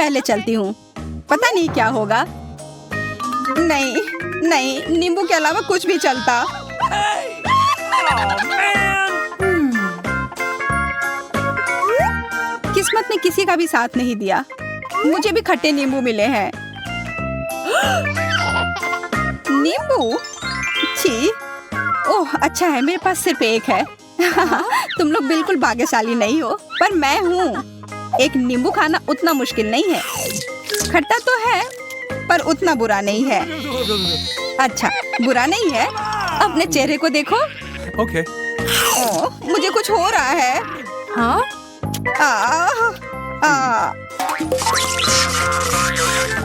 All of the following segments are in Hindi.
पहले चलती हूँ, पता नहीं क्या होगा। नहीं नहीं, नींबू के अलावा कुछ भी चलता। किस्मत ने किसी का भी साथ नहीं दिया। मुझे भी खट्टे नींबू मिले हैं। नींबू? छी। ओह अच्छा है, मेरे पास सिर्फ एक है। तुम लोग बिल्कुल भाग्यशाली नहीं हो, पर मैं हूँ। एक नींबू खाना उतना मुश्किल नहीं है। खट्टा तो है, पर उतना बुरा नहीं है। अच्छा, बुरा नहीं है। अपने चेहरे को देखो। Okay. ओह, मुझे कुछ हो रहा है। हाँ?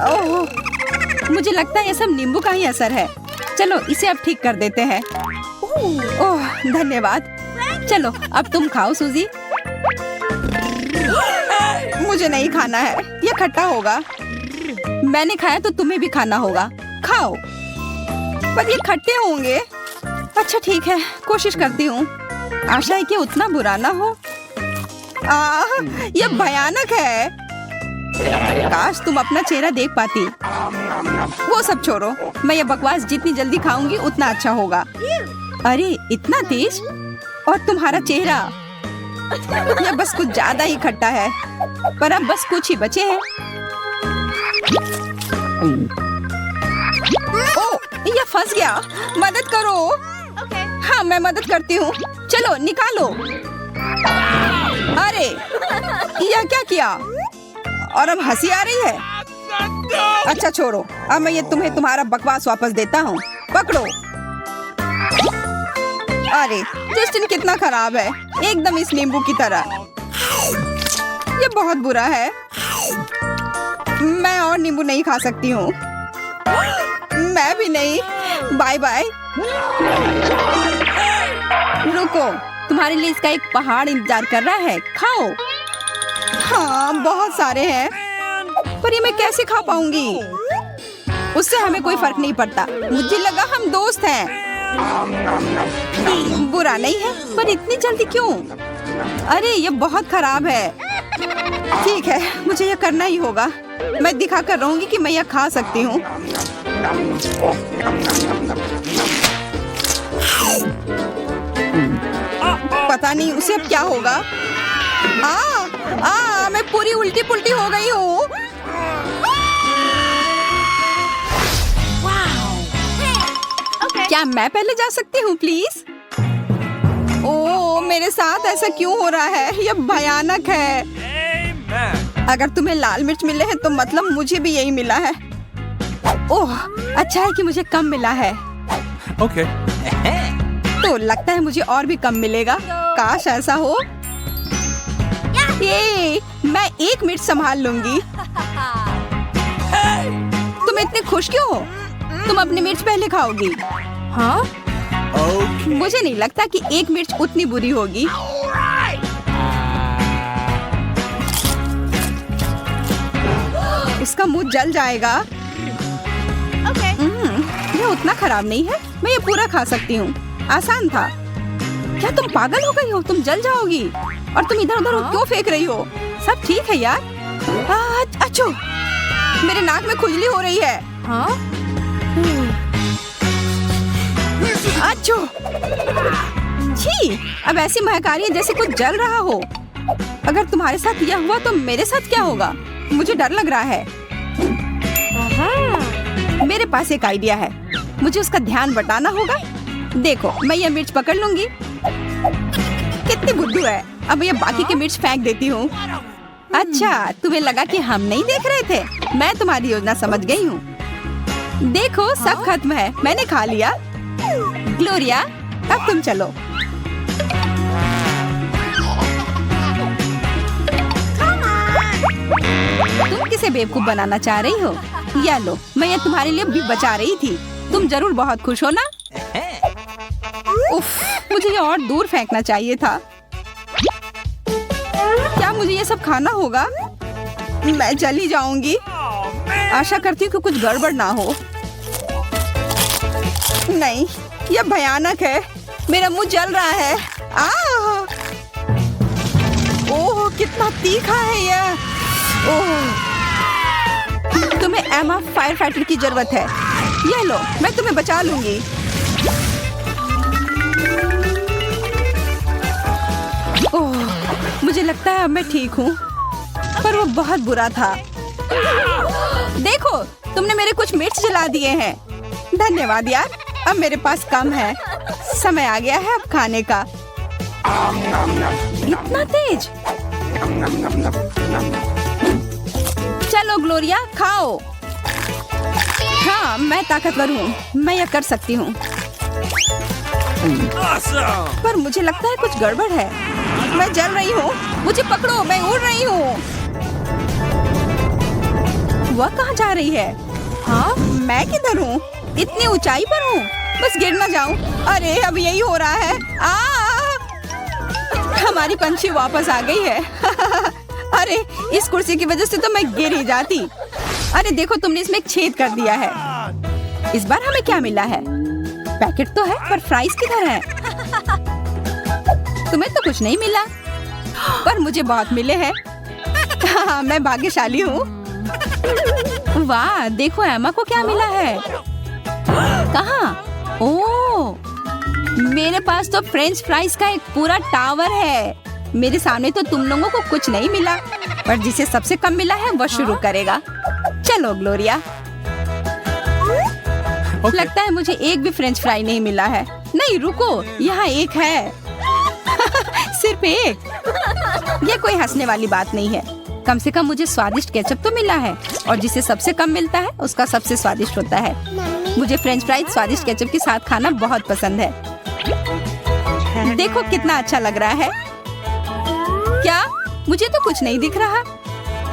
ओह, मुझे लगता है ये सब नींबू का ही असर है। चलो इसे अब ठीक कर देते हैं। ओह धन्यवाद। चलो अब तुम खाओ सूजी। मुझे नहीं खाना है, ये खट्टा होगा। मैंने खाया तो तुम्हें भी खाना होगा। खाओ। पर ये खट्टे होंगे। अच्छा ठीक है, कोशिश करती हूँ। आशा है कि उतना बुरा ना हो। ये भयानक है। काश तुम अपना चेहरा देख पाती। वो सब छोड़ो, मैं ये बकवास जितनी जल्दी खाऊंगी उतना अच्छा होगा। अरे इतना तेज, और तुम्हारा चेहरा, ये बस कुछ ज्यादा ही खट्टा है। पर अब बस कुछ ही बचे हैं। ओह, ये फंस गया। मदद करो। हाँ मैं मदद करती हूँ। चलो निकालो। अरे यह क्या किया? और अब हंसी आ रही है। अच्छा छोड़ो, अब मैं ये तुम्हें तुम्हारा बकवास वापस देता हूँ। पकड़ो। अरे जस्टिन कितना खराब है, एकदम इस नींबू की तरह। ये बहुत बुरा है। मैं और नींबू नहीं खा सकती हूँ। मैं भी नहीं। Bye bye. रुको, तुम्हारे लिए इसका एक पहाड़ इंतजार कर रहा है। खाओ। हाँ बहुत सारे हैं, पर ये मैं कैसे खा पाऊंगी? उससे हमें कोई फर्क नहीं पड़ता। मुझे लगा हम दोस्त हैं। बुरा नहीं है, पर इतनी जल्दी क्यों? अरे ये बहुत खराब है। ठीक है, मुझे ये करना ही होगा। मैं दिखा कर रहूंगी कि मैं यह खा सकती हूँ। पता नहीं उसे अब क्या होगा। मैं पूरी उल्टी पुल्टी हो गई हूँ। क्या मैं पहले जा सकती हूँ प्लीज? ओह मेरे साथ ऐसा क्यों हो रहा है? यह भयानक है। अगर तुम्हें लाल मिर्च मिले हैं तो मतलब मुझे भी यही मिला है। ओह अच्छा है कि मुझे कम मिला है। Okay. तो लगता है मुझे और भी कम मिलेगा। काश ऐसा हो। ये मैं 1 मिनट संभाल लूंगी। तुम इतने खुश क्यों हो? तुम अपनी मिर्च पहले खाओगी। हाँ? Okay. मुझे नहीं लगता कि 1 मिर्च उतनी बुरी होगी। उसका मुंह जल जाएगा। ये उतना खराब नहीं है, मैं ये पूरा खा सकती हूँ। आसान था। क्या तुम पागल हो गई हो? तुम जल जाओगी। और तुम इधर उधर क्यों फेंक रही हो? सब ठीक है यार। अच्छो, मेरे नाक में खुजली हो रही है। हाँ? अच्छो, छी, अब ऐसी महक आ रही है जैसे कुछ जल रहा हो। अगर तुम्हारे साथ यह हुआ तो मेरे साथ क्या होगा? मुझे डर लग रहा है। मेरे पास एक आइडिया है। मुझे उसका ध्यान बटाना होगा। देखो मैं ये मिर्च पकड़ लूंगी। कितनी बुद्धू है। अब ये बाकी के मिर्च फेंक देती हूँ। अच्छा तुम्हें लगा कि हम नहीं देख रहे थे? मैं तुम्हारी योजना समझ गई हूँ। देखो सब खत्म है, मैंने खा लिया। ग्लोरिया अब तुम चलो। तुम किसे बेवकूफ बनाना चाह रही हो? या लो, मैं ये तुम्हारे लिए भी बचा रही थी। तुम जरूर बहुत खुश हो ना? उफ, मुझे ये और दूर फेंकना चाहिए था। क्या मुझे ये सब खाना होगा? मैं चली जाऊंगी। आशा करती हूँ कि कुछ गड़बड़ ना हो। नहीं, यह भयानक है। मेरा मुंह जल रहा है। ओह कितना तीखा है यह। ओह तुम्हें एमा फायर फाइटर की जरूरत है। ये लो, मैं तुम्हें बचा लूंगी। ओह, मुझे लगता है अब मैं ठीक हूँ, पर वो बहुत बुरा था। देखो, तुमने मेरे कुछ मिर्च जला दिए हैं। धन्यवाद यार, अब मेरे पास कम है। समय आ गया है अब खाने का। इतना तेज? चलो ग्लोरिया, खाओ। हाँ, मैं ताकतवर हूँ, मैं यह कर सकती हूँ। पर मुझे लगता है कुछ गड़बड़ है। मैं जल रही हूँ, मुझे पकड़ो, मैं उड़ रही हूँ। वह कहाँ जा रही है? हाँ, मैं किधर हूँ? इतनी ऊंचाई पर हूँ, बस गिर ना जाऊँ। अरे अब यही हो रहा है। हमारी पंछी वापस आ गई है। अरे इस कुर्सी की वजह से तो मैं गिर ही जाती। अरे देखो, तुमने इसमें एक छेद कर दिया है। इस बार हमें क्या मिला है? पैकेट तो है, पर फ्राइज किधर है? तुम्हें तो कुछ नहीं मिला, पर मुझे बहुत मिले हैं। मैं भाग्यशाली हूँ। वाह, देखो एमा को क्या मिला है। कहाँ? ओह, मेरे पास तो फ्रेंच फ्राइज का एक पूरा टावर है। मेरे सामने तो तुम लोगों को कुछ नहीं मिला, पर जिसे सबसे कम मिला है वो शुरू करेगा। चलो ग्लोरिया। लगता है मुझे एक भी फ्रेंच फ्राई नहीं मिला है। नहीं रुको, यहाँ एक है। सिर्फ एक? ये कोई हंसने वाली बात नहीं है। कम से कम मुझे स्वादिष्ट केचप तो मिला है, और जिसे सबसे कम मिलता है उसका सबसे स्वादिष्ट होता है। मुझे फ्रेंच फ्राइज स्वादिष्ट केचप के साथ खाना बहुत पसंद है। देखो कितना अच्छा लग रहा है। क्या? मुझे तो कुछ नहीं दिख रहा।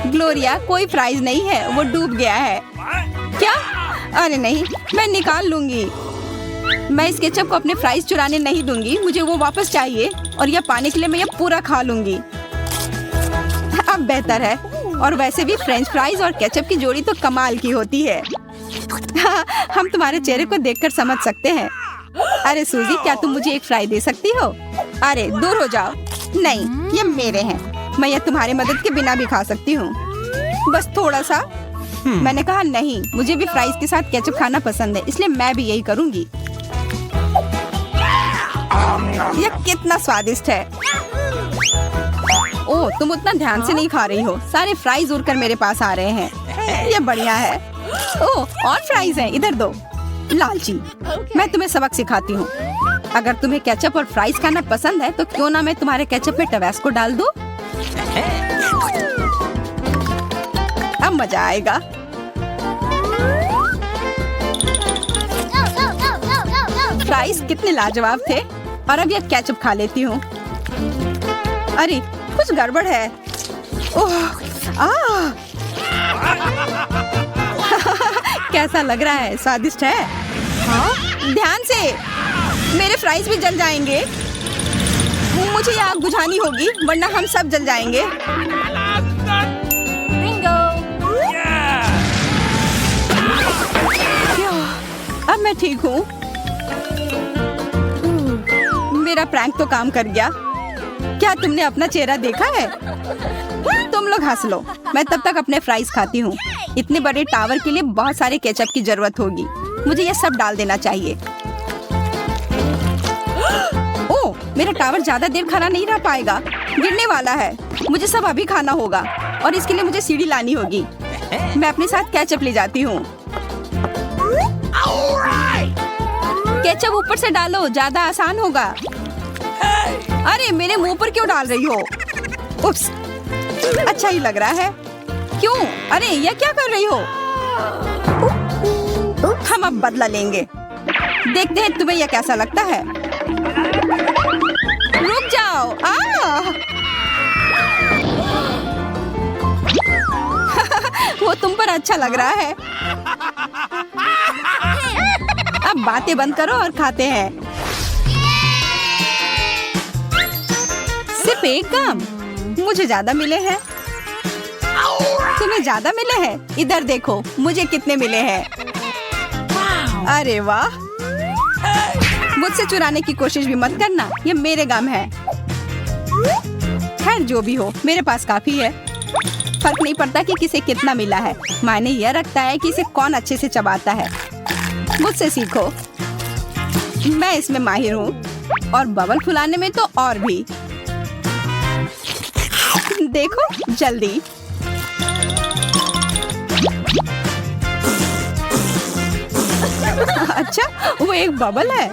ग्लोरिया, कोई फ्राइज नहीं है, वो डूब गया है। क्या? अरे नहीं, मैं निकाल लूंगी। मैं इस केचप को अपने फ्राइज चुराने नहीं दूंगी। मुझे वो वापस चाहिए, और यह पाने के लिए मैं ये पूरा खा लूंगी। अब बेहतर है, और वैसे भी फ्रेंच फ्राइज और केचप की जोड़ी तो कमाल की होती है। हम तुम्हारे चेहरे को देखकर समझ सकते हैं। अरे सूजी, क्या तुम मुझे एक फ्राई दे सकती हो? अरे दूर हो जाओ। नहीं, ये मेरे हैं। मैं ये तुम्हारी मदद के बिना भी खा सकती हूँ, बस थोड़ा सा। मैंने कहा नहीं, मुझे भी फ्राइज के साथ केचप खाना पसंद है, इसलिए मैं भी यही करूँगी। यह कितना स्वादिष्ट है। ओह, तुम उतना ध्यान से नहीं खा रही हो। सारे फ्राइज उड़कर मेरे पास आ रहे हैं। ये बढ़िया है। ओह, और फ्राइज हैं, इधर दो। लालची, मैं तुम्हें सबक सिखाती हूँ। अगर तुम्हें केचप और फ्राइज खाना पसंद है तो क्यों ना मैं तुम्हारे केचप में टबैस्को डाल दूं? अब मजा आएगा। फ्राइज कितने लाजवाब थे, और अब यह केचप खा लेती हूँ। अरे कुछ गड़बड़ है। ओह, कैसा लग रहा है? स्वादिष्ट है? हाँ, ध्यान से, मेरे फ्राइज भी जल जाएंगे। मुझे ये आग बुझानी होगी, वरना हम सब जल जाएंगे। अब मैं ठीक हूँ। मेरा प्रैंक तो काम कर गया। क्या तुमने अपना चेहरा देखा है? तुम लोग हंस लो, मैं तब तक अपने फ्राइज खाती हूँ। इतने बड़े टावर के लिए बहुत सारे केचप की जरूरत होगी। मुझे ये सब डाल देना चाहिए। ओह, मेरा टावर ज्यादा देर खाना नहीं रह पाएगा, गिरने वाला है। मुझे सब अभी खाना होगा, और इसके लिए मुझे सीढ़ी लानी होगी। मैं अपने साथ केचप ले जाती हूँ। केचप ऊपर से डालो, ज्यादा आसान होगा। अरे मेरे मुंह पर क्यों डाल रही हो? उप्स, अच्छा ही लग रहा है। क्यों? अरे यह क्या कर रही हो? हम अब बदला लेंगे। देखते हैं तुम्हें यह कैसा लगता है। रुक जाओ। वो तुम पर अच्छा लग रहा है। अब बातें बंद करो और खाते हैं। सिर्फ एक काम, मुझे ज्यादा मिले हैं। तुम्हें ज्यादा मिले हैं? इधर देखो, मुझे कितने मिले हैं। अरे वाह, मुझसे चुराने की कोशिश भी मत करना, ये मेरे गम है। खैर जो भी हो, मेरे पास काफी है। फर्क नहीं पड़ता कि किसे कितना मिला है। मायने यह रखता है कि इसे कौन अच्छे से चबाता है। मुझसे सीखो, मैं इसमें माहिर हूँ और बबल फुलाने में तो और भी। देखो जल्दी। अच्छा, वो एक बबल है।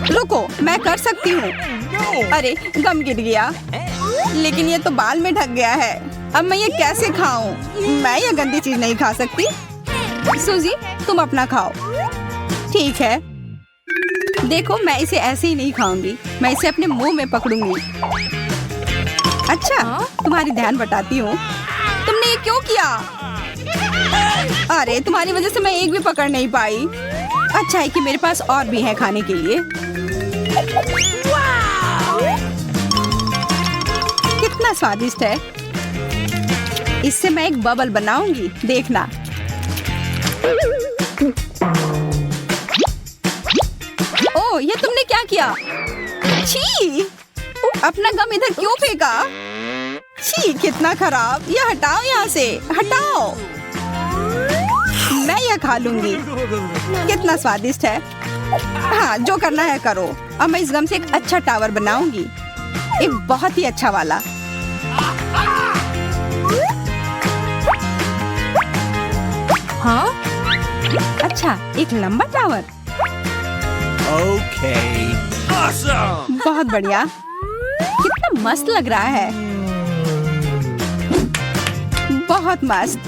रुको, मैं कर सकती हूँ। अरे गम गिर गया, लेकिन ये तो बाल में ढक गया है। अब मैं ये कैसे खाऊं? मैं ये गंदी चीज नहीं खा सकती। सूजी, तुम अपना खाओ। ठीक है। देखो, मैं इसे ऐसे ही नहीं खाऊंगी, मैं इसे अपने मुंह में पकड़ूंगी। अच्छा, तुम्हारी ध्यान बटाती हूँ। तुमने ये क्यों किया? अरे तुम्हारी वजह से मैं एक भी पकड़ नहीं पाई। अच्छा है कि मेरे पास और भी है खाने के लिए। कितना स्वादिष्ट है। इससे मैं एक बबल बनाऊंगी, देखना। ओह, ये तुमने क्या किया? छी! अपना गम इधर क्यों फेंका? छी, कितना खराब। ये हटाओ यहाँ से, हटाओ। मैं यह खा लूंगी। कितना स्वादिष्ट है। हाँ, जो करना है करो। अब मैं इस गम से एक अच्छा टावर बनाऊंगी, एक बहुत ही अच्छा वाला। हाँ, अच्छा, एक लंबा टावर। Okay. Awesome. बहुत बढ़िया। कितना मस्त लग रहा है। बहुत मस्त।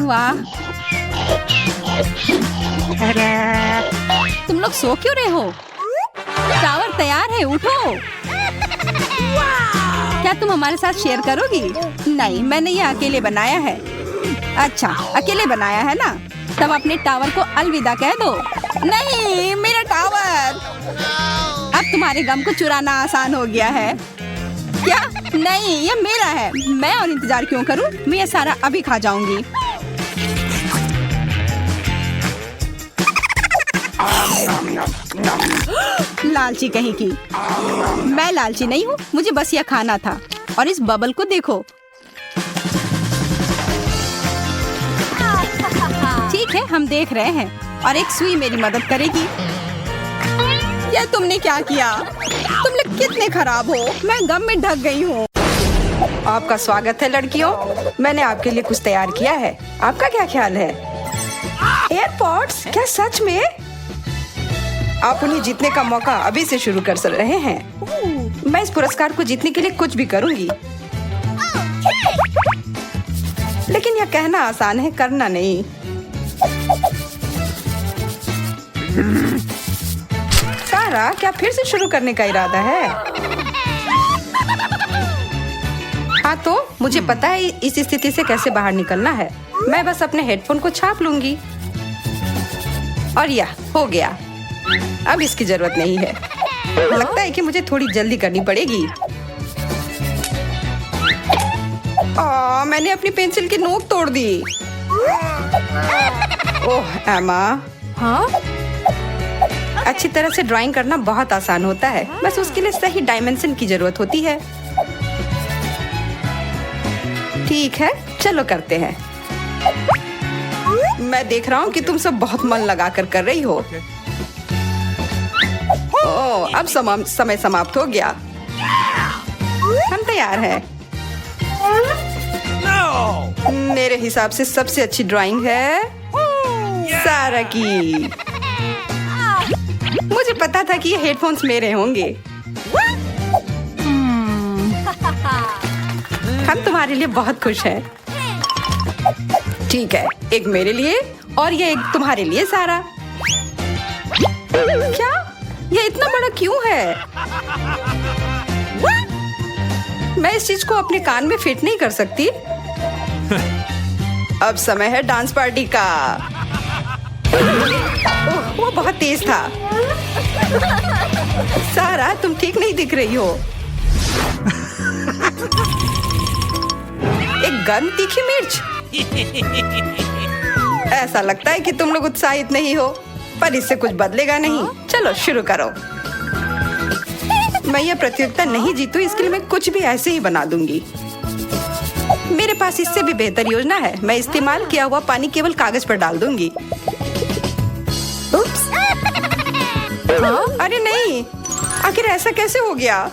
वाह। तुम लोग सो क्यों रहे हो? टावर तैयार है, उठो। क्या तुम हमारे साथ शेयर करोगी? नहीं, मैंने ये अकेले बनाया है। अच्छा, अकेले बनाया है ना? तब अपने टावर को अलविदा कह दो। नहीं, मेरा टावर। अब तुम्हारे गम को चुराना आसान हो गया है। क्या? नहीं, ये मेरा है। मैं और इंतजार क्यों करूं? मैं ये सारा अभी खा जाऊंगी। लालची कहीं की। मैं लालची नहीं हूँ, मुझे बस यह खाना था। और इस बबल को देखो। ठीक है, हम देख रहे हैं। और एक सुई मेरी मदद करेगी। यह तुमने क्या किया? तुम लोग कितने खराब हो। मैं गम में ढक गई हूँ। आपका स्वागत है लड़कियों। मैंने आपके लिए कुछ तैयार किया है। आपका क्या ख्याल है? एयरपॉड्स? क्या सच में? आप उन्हें जीतने का मौका अभी से शुरू कर रहे हैं। मैं इस पुरस्कार को जीतने के लिए कुछ भी करूंगी। लेकिन यह कहना आसान है, करना नहीं। सारा, क्या फिर से शुरू करने का इरादा है? हाँ, तो मुझे पता है इस स्थिति से कैसे बाहर निकलना है। मैं बस अपने हेडफोन को छाप लूंगी। और यह हो गया। अब इसकी जरूरत नहीं है। लगता है कि मुझे थोड़ी जल्दी करनी पड़ेगी। मैंने अपनी पेंसिल की नोक तोड़ दी। ओह एमा। हाँ? अच्छी तरह से ड्राइंग करना बहुत आसान होता है, बस उसके लिए सही डायमेंशन की जरूरत होती है। ठीक है, चलो करते हैं। मैं देख रहा हूँ कि तुम सब बहुत मन लगाकर कर रही हो। ओह, अब समय समाप्त हो गया। हम तैयार हैं। No. मेरे हिसाब से सबसे अच्छी ड्राइंग है सारा की। मुझे पता था कि ये हेडफोन्स मेरे होंगे। हम तुम्हारे लिए बहुत खुश हैं। ठीक है, एक मेरे लिए और ये एक तुम्हारे लिए सारा। क्या? ये इतना बड़ा क्यों है? मैं इस चीज को अपने कान में फिट नहीं कर सकती। अब समय है डांस पार्टी का। ओह, वो बहुत तेज था। सारा, तुम ठीक नहीं दिख रही हो। एक गर्म तीखी मिर्च। ऐसा लगता है कि तुम लोग उत्साहित नहीं हो, पर इससे कुछ बदलेगा नहीं। चलो शुरू करो। मैं यह प्रतियोगिता नहीं जीतू, इसके लिए मैं कुछ भी ऐसे ही बना दूंगी। मेरे पास इससे भी बेहतर योजना है। मैं इस्तेमाल किया हुआ पानी केवल कागज पर डाल दूंगी। उप्स। हाँ? अरे नहीं, आखिर ऐसा कैसे हो गया?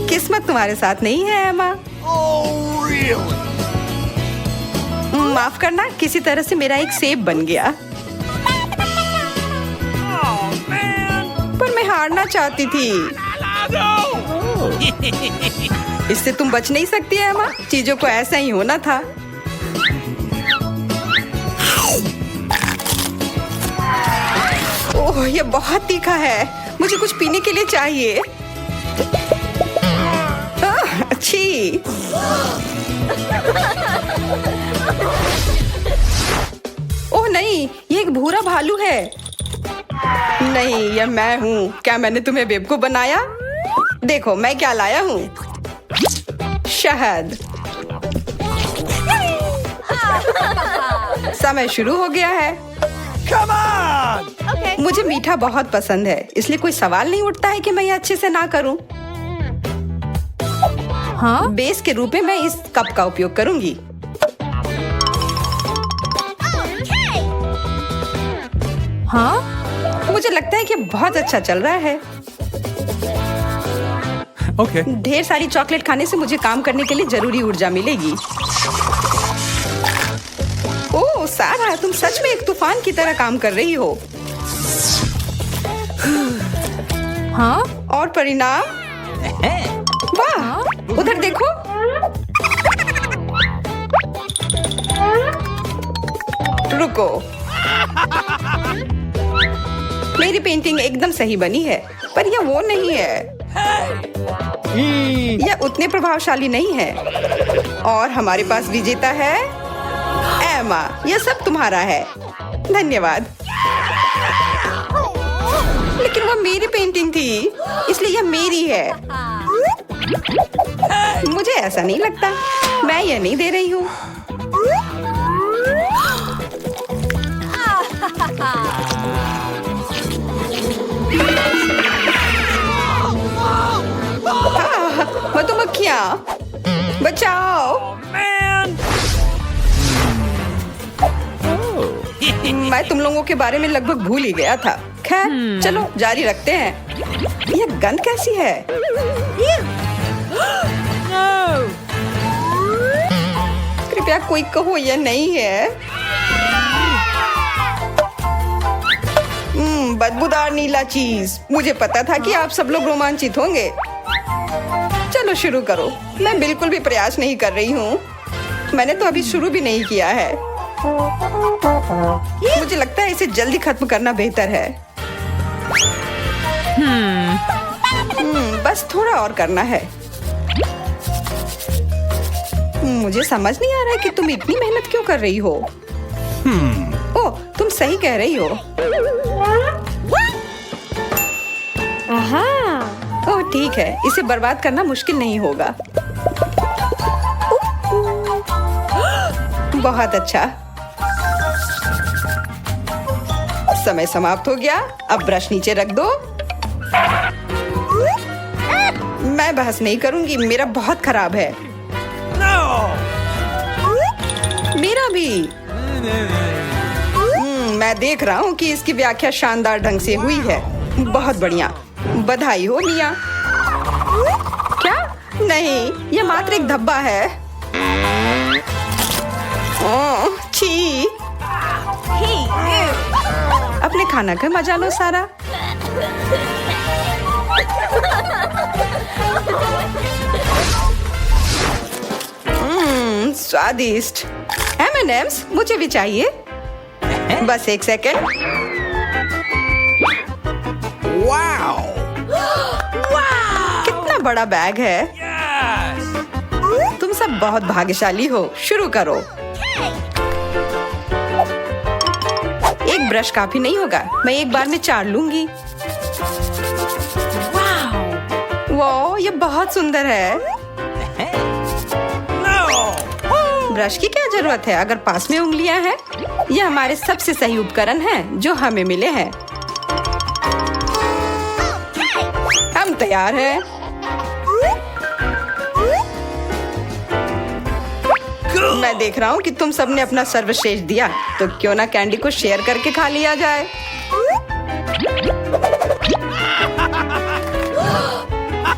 किस्मत तुम्हारे साथ नहीं है एमा। Oh, really? माफ करना, किसी तरह से मेरा एक सेब बन गया। Oh, man! पर मैं हारना चाहती थी। No! इससे तुम बच नहीं सकती है एमा। चीजों को ऐसा ही होना था। ओह, ये बहुत तीखा है। मुझे कुछ पीने के लिए चाहिए। अच्छी। ओह नहीं, ये एक भूरा भालू है। नहीं, यह मैं हूँ। क्या मैंने तुम्हें बेवकूफ बनाया? देखो मैं क्या लाया हूँ। शहद। समय शुरू हो गया है। Come on! मुझे मीठा बहुत पसंद है, इसलिए कोई सवाल नहीं उठता है कि मैं ये अच्छे से ना करूं। हाँ? बेस के रूप में मैं इस कप का उपयोग करूंगी। हाँ? मुझे लगता है कि बहुत अच्छा चल रहा है। Okay. ढेर सारी चॉकलेट खाने से मुझे काम करने के लिए जरूरी ऊर्जा मिलेगी। ओह सारा, तुम सच में एक तूफान की तरह काम कर रही हो। हाँ? और परिणाम? वाह, उधर देखो। रुको, मेरी पेंटिंग एकदम सही बनी है, पर यह वो नहीं है। यह उतने प्रभावशाली नहीं है। और हमारे पास विजेता है एमा। यह सब तुम्हारा है। धन्यवाद। लेकिन वह मेरी पेंटिंग थी, इसलिए यह मेरी है। मुझे ऐसा नहीं लगता। मैं यह नहीं दे रही हूँ। मधुमक्खियाँ, बचाओ। Man! मैं तुम लोगों के बारे में लगभग भूल ही गया था। खैर, चलो जारी रखते हैं। यह गंध कैसी है? कृपया कोई कहो यह नहीं है। बदबूदार नीला चीज। मुझे पता था कि आप सब लोग रोमांचित होंगे। चलो शुरू करो। मैं बिल्कुल भी प्रयास नहीं कर रही हूँ। मैंने तो अभी शुरू भी नहीं किया है। मुझे लगता है इसे जल्दी खत्म करना बेहतर है। बस थोड़ा और करना है। मुझे समझ नहीं आ रहा है कि तुम इतनी मेहनत क्यों कर रही हो। ओह, तुम सही कह रही हो। ओह ठीक है, इसे बर्बाद करना मुश्किल नहीं होगा। बहुत अच्छा। समय समाप्त हो गया। अब ब्रश नीचे रख दो। मैं बहस नहीं करूंगी, मेरा बहुत खराब है। No! मेरा भी। मैं देख रहा हूँ कि इसकी व्याख्या शानदार ढंग से हुई है। बहुत बढ़िया, बधाई हो मियाँ। क्या? नहीं, यह मात्र एक धब्बा है। ओह, छी। अपने खाना का मजा लो सारा। स्वादिष्ट। M&M's मुझे भी चाहिए। बस एक सेकंड। Wow! कितना बड़ा बैग है। Yes! तुम सब बहुत भाग्यशाली हो। शुरू करो। एक ब्रश काफी नहीं होगा। मैं एक बार में 4 लूंगी। वाह, ये बहुत सुंदर है। No! ब्रश की क्या जरूरत है अगर पास में उंगलियां हैं। ये हमारे सबसे सही उपकरण हैं जो हमें मिले हैं। हम तैयार हैं। मैं देख रहा हूँ कि तुम सबने अपना सर्वश्रेष्ठ दिया, तो क्यों ना कैंडी को शेयर करके खा लिया जाए।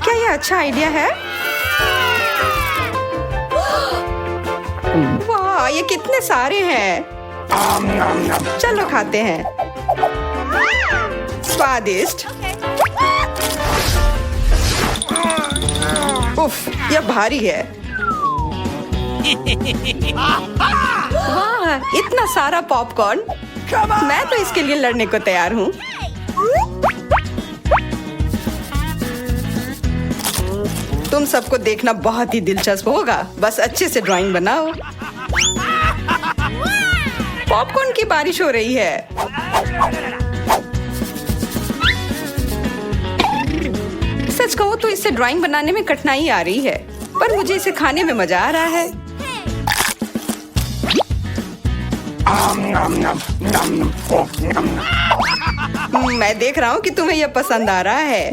क्या ये अच्छा आइडिया है? वाह, ये कितने सारे हैं। चलो खाते हैं। स्वादिष्ट। उफ, यह भारी है। वाह, इतना सारा पॉपकॉर्न। मैं तो इसके लिए लड़ने को तैयार हूँ। तुम सबको देखना बहुत ही दिलचस्प होगा। बस अच्छे से ड्राइंग बनाओ। पॉपकॉर्न की बारिश हो रही है। सच कहूँ तो इससे ड्राइंग बनाने में कठिनाई आ रही है, पर मुझे इसे खाने में मजा आ रहा है। मैं देख रहा हूँ कि तुम्हें यह पसंद आ रहा है।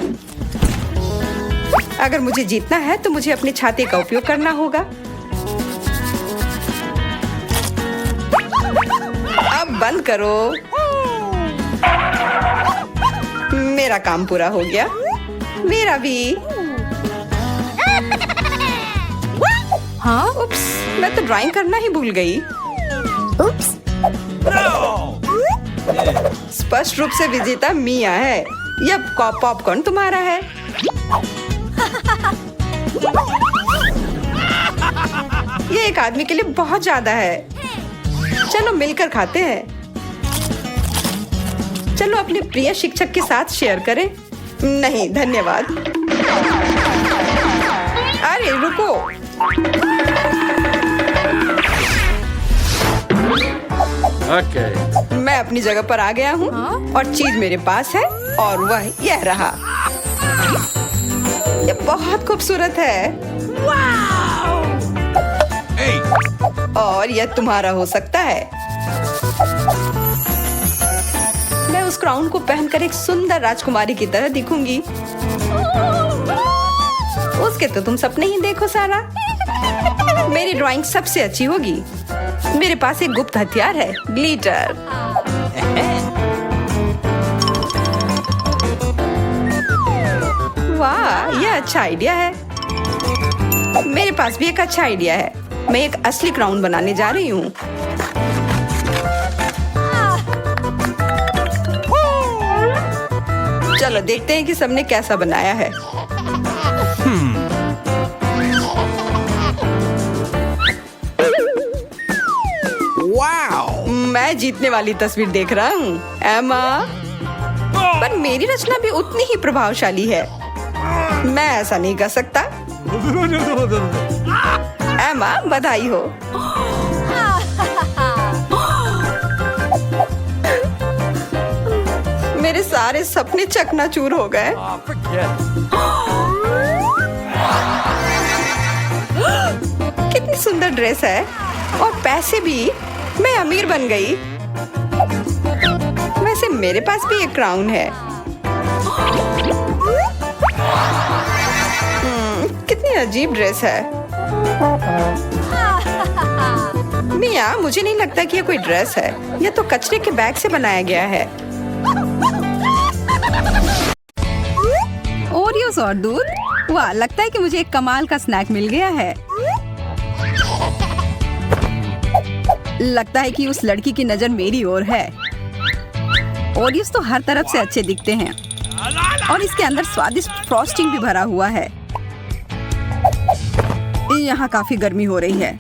अगर मुझे जीतना है तो मुझे अपनी छाती का उपयोग करना होगा। अब बंद करो। मेरा काम पूरा हो गया। मेरा भी। हाँ, उप्स, मैं तो ड्राइंग करना ही भूल गई। उप्स। स्पष्ट रूप से विजेता मिया है। यह पॉपकॉर्न तुम्हारा है। ये एक आदमी के लिए बहुत ज्यादा है। चलो मिलकर खाते हैं। चलो अपने प्रिय शिक्षक के साथ शेयर करें। नहीं, धन्यवाद। अरे रुको। Okay. मैं अपनी जगह पर आ गया हूँ और चीज मेरे पास है और वह यह रहा। ये बहुत खूबसूरत है। Hey. और यह तुम्हारा हो सकता है। मैं उस क्राउन को पहनकर एक सुंदर राजकुमारी की तरह दिखूंगी। उसके तो तुम सपने ही देखो सारा। मेरी ड्राइंग सबसे अच्छी होगी। मेरे पास एक गुप्त हथियार है, ग्लिटर। वाह, यह अच्छा आइडिया है। मेरे पास भी एक अच्छा आइडिया है। मैं एक असली क्राउन बनाने जा रही हूँ। चलो देखते हैं कि सबने कैसा बनाया है। Wow. मैं जीतने वाली तस्वीर देख रहा हूँ, एमा। पर मेरी रचना भी उतनी ही प्रभावशाली है। मैं ऐसा नहीं कर सकता। एमा, बधाई हो। मेरे सारे सपने चकनाचूर हो गए। Oh, forget it. कितनी सुंदर ड्रेस है और पैसे भी। मैं अमीर बन गई। वैसे मेरे पास भी एक क्राउन है। कितनी अजीब ड्रेस है। मिया, मुझे नहीं लगता कि यह कोई ड्रेस है। यह तो कचरे के बैग से बनाया गया है। ओरियोस और दूध। वाह, लगता है कि मुझे एक कमाल का स्नैक मिल गया है। लगता है कि उस लड़की की नजर मेरी ओर है। ओरियोस तो हर तरफ से अच्छे दिखते हैं और इसके अंदर स्वादिष्ट फ्रॉस्टिंग भी भरा हुआ है। यहाँ काफी गर्मी हो रही है।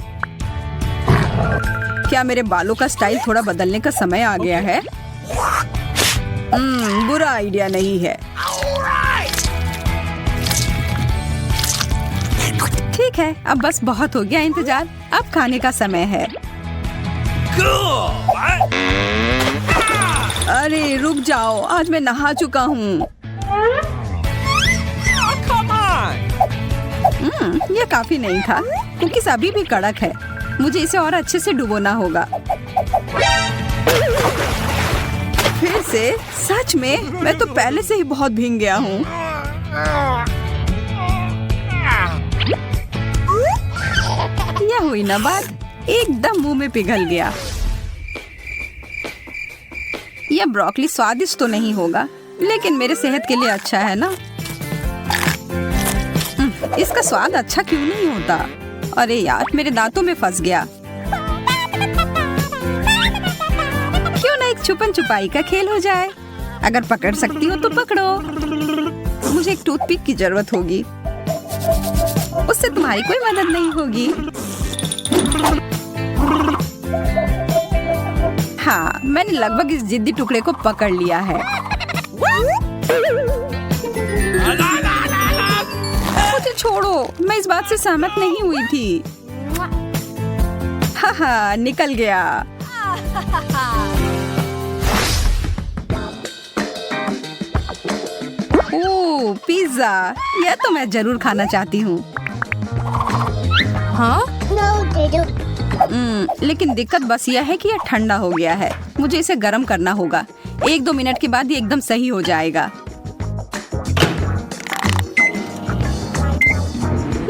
क्या मेरे बालों का स्टाइल थोड़ा बदलने का समय आ गया है? बुरा आइडिया नहीं है। ठीक है, अब बस बहुत हो गया इंतजार। अब खाने का समय है। Cool. अरे रुक जाओ, आज मैं नहा चुका हूँ। Oh, come on. यह काफी नहीं था। कुकीज अभी भी कड़क है। मुझे इसे और अच्छे से डुबोना होगा। फिर से? सच में? मैं तो पहले से ही बहुत भीग गया हूँ। यह हुई ना बात। एकदम मुंह में पिघल गया। यह ब्रोकली स्वादिष्ट तो नहीं होगा, लेकिन मेरे सेहत के लिए अच्छा है ना। इसका स्वाद अच्छा क्यों नहीं होता? अरे यार, मेरे दांतों में फंस गया। क्यों ना एक छुपन छुपाई का खेल हो जाए। अगर पकड़ सकती हो तो पकड़ो। मुझे एक टूथपिक की जरूरत होगी, उससे तुम्हारी कोई मदद नहीं होगी। हाँ, मैंने लगभग इस जिद्दी टुकड़े को पकड़ लिया है। मुझे छोड़ो, मैं इस बात से सहमत नहीं हुई थी। हाँ, निकल गया। ओह, पिज्जा, यह तो मैं जरूर खाना चाहती हूँ। हाँ? लेकिन दिक्कत बस यह है कि यह ठंडा हो गया है। मुझे इसे गर्म करना होगा। 1-2 मिनट के बाद ये एकदम सही हो जाएगा।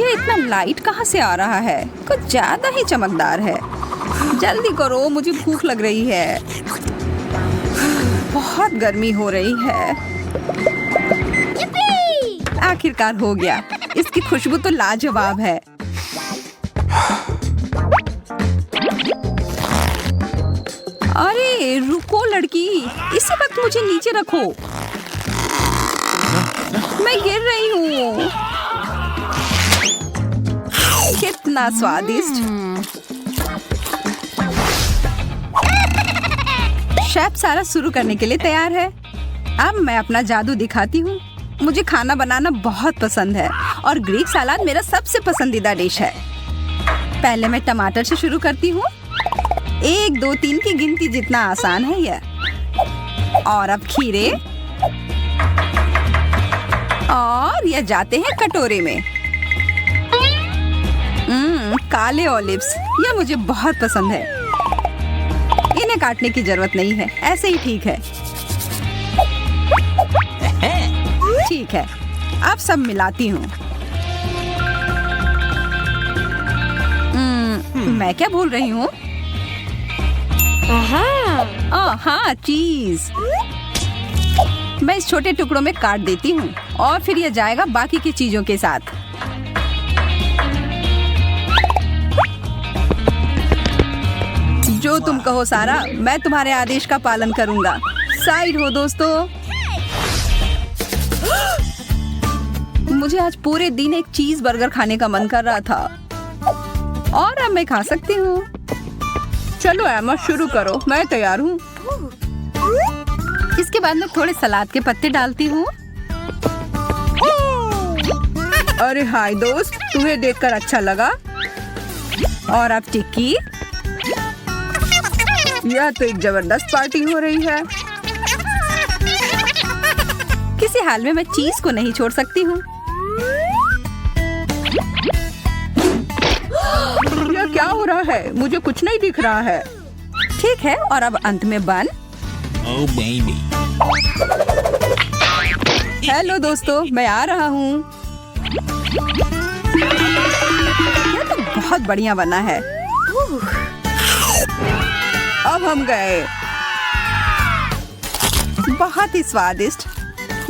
ये इतना लाइट कहाँ से आ रहा है? कुछ ज्यादा ही चमकदार है। जल्दी करो, मुझे भूख लग रही है। बहुत गर्मी हो रही है। आखिरकार हो गया। इसकी खुशबू तो लाजवाब है। अरे रुको लड़की, इसी वक्त मुझे नीचे रखो। मैं गिर रही हूँ। कितना स्वादिष्ट। शेफ सारा शुरू करने के लिए तैयार है। अब मैं अपना जादू दिखाती हूँ। मुझे खाना बनाना बहुत पसंद है और ग्रीक सलाद मेरा सबसे पसंदीदा डिश है। पहले मैं टमाटर से शुरू करती हूँ। 1, 2, 3 की गिनती जितना आसान है यह। और अब खीरे, और यह जाते हैं कटोरे में। काले ऑलिव्स, यह मुझे बहुत पसंद है। इन्हें काटने की जरूरत नहीं है, ऐसे ही ठीक है। ठीक है, अब सब मिलाती हूँ। मैं क्या भूल रही हूँ? हाँ, चीज। मैं इस छोटे टुकड़ों में काट देती हूँ और फिर यह जाएगा बाकी की चीजों के साथ। जो तुम कहो सारा, मैं तुम्हारे आदेश का पालन करूंगा। साइड हो दोस्तों। मुझे आज पूरे दिन एक चीज बर्गर खाने का मन कर रहा था और अब मैं खा सकती हूँ। चलो एमा, शुरू करो, मैं तैयार हूँ। इसके बाद मैं थोड़े सलाद के पत्ते डालती हूँ। अरे हाय दोस्त, तुम्हें देखकर अच्छा लगा। और अब टिक्की। यह तो एक जबरदस्त पार्टी हो रही है। किसी हाल में मैं चीज को नहीं छोड़ सकती हूँ। यह क्या हो रहा है? मुझे कुछ नहीं दिख रहा है। ठीक है, और अब अंत में बन। Oh baby. हेलो दोस्तों, मैं आ रहा हूँ। यह तो बहुत बढ़िया बना है। अब हम गए। बहुत ही स्वादिष्ट।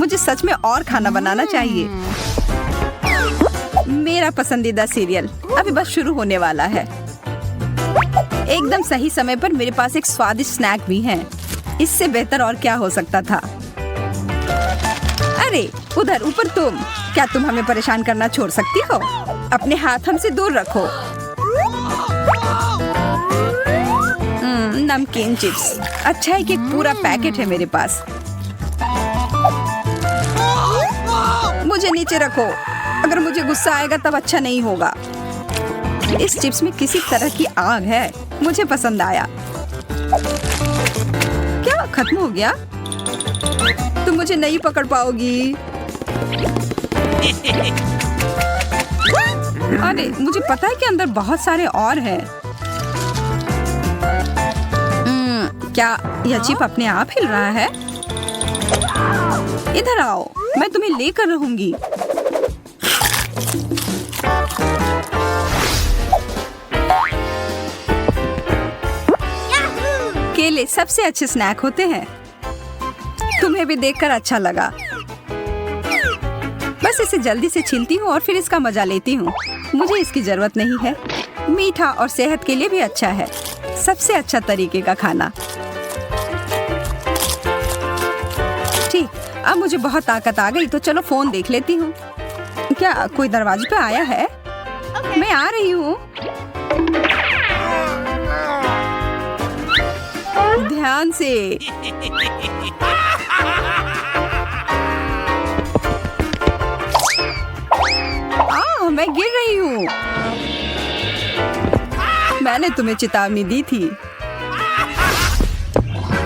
मुझे सच में और खाना बनाना चाहिए। मेरा पसंदीदा सीरियल अभी बस शुरू होने वाला है। एकदम सही समय पर मेरे पास एक स्वादिष्ट स्नैक भी है। इससे बेहतर और क्या हो सकता था? अरे उधर ऊपर तुम, क्या तुम हमें परेशान करना छोड़ सकती हो? अपने हाथ हमसे दूर रखो। नमकीन चिप्स। अच्छा है कि एक पूरा पैकेट है मेरे पास। मुझे नीचे रखो। अगर मुझे गुस्सा आएगा तब अच्छा नहीं होगा। इस चिप्स में किसी तरह की आग है। मुझे पसंद आया। क्या खत्म हो गया? तुम मुझे नहीं पकड़ पाओगी। अरे मुझे पता है कि अंदर बहुत सारे और हैं। क्या यह चिप अपने आप हिल रहा है? इधर आओ, मैं तुम्हें लेकर रहूंगी। ये सबसे अच्छे स्नैक होते हैं। तुम्हें भी देखकर अच्छा लगा। बस इसे जल्दी से छीलती हूँ और फिर इसका मजा लेती हूँ। मुझे इसकी जरूरत नहीं है। मीठा और सेहत के लिए भी अच्छा है। सबसे अच्छा तरीके का खाना। ठीक, अब मुझे बहुत ताकत आ गई तो चलो फोन देख लेती हूँ। क्या कोई दरवाजे पे आया है? मैं आ रही हूँ। ध्यान से। मैं गिर रही हूँ। मैंने तुम्हें चेतावनी दी थी।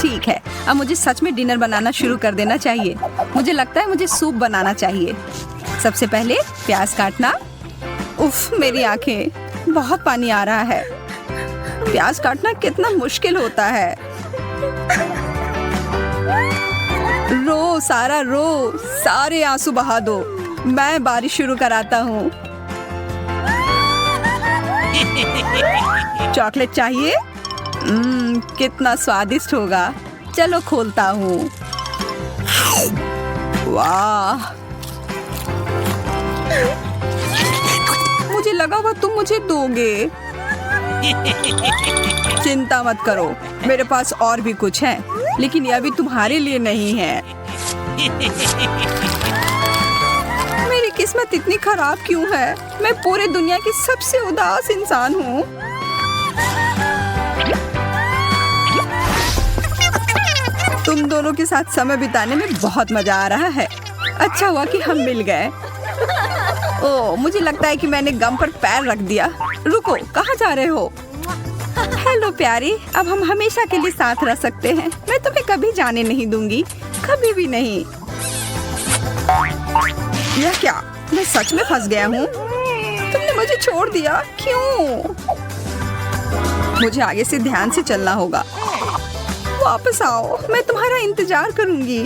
ठीक है, अब मुझे सच में डिनर बनाना शुरू कर देना चाहिए। मुझे लगता है मुझे सूप बनाना चाहिए। सबसे पहले प्याज काटना। उफ, मेरी आंखें, बहुत पानी आ रहा है। प्याज काटना कितना मुश्किल होता है। रो सारा रो, सारे आंसू बहा दो। मैं बारिश शुरू कराता हूँ। चॉकलेट चाहिए? कितना स्वादिष्ट होगा। चलो खोलता हूँ। वाह, मुझे लगा वो तुम मुझे दोगे। चिंता मत करो, मेरे पास और भी कुछ है, लेकिन ये अभी तुम्हारे लिए नहीं है। मेरी किस्मत इतनी खराब क्यों है? मैं पूरी दुनिया की सबसे उदास इंसान हूँ। तुम दोनों के साथ समय बिताने में बहुत मजा आ रहा है। अच्छा हुआ कि हम मिल गए। ओह, मुझे लगता है कि मैंने गम पर पैर रख दिया। रुको, कहाँ जा रहे हो? हेलो प्यारी, अब हम हमेशा के लिए साथ रह सकते हैं। मैं तुम्हें कभी जाने नहीं दूंगी, कभी भी नहीं। यह क्या? मैं सच में फंस गया हूँ। तुमने मुझे छोड़ दिया, क्यों? मुझे आगे से ध्यान से चलना होगा। वापस आओ, मैं तुम्हारा इंतजार करूंगी।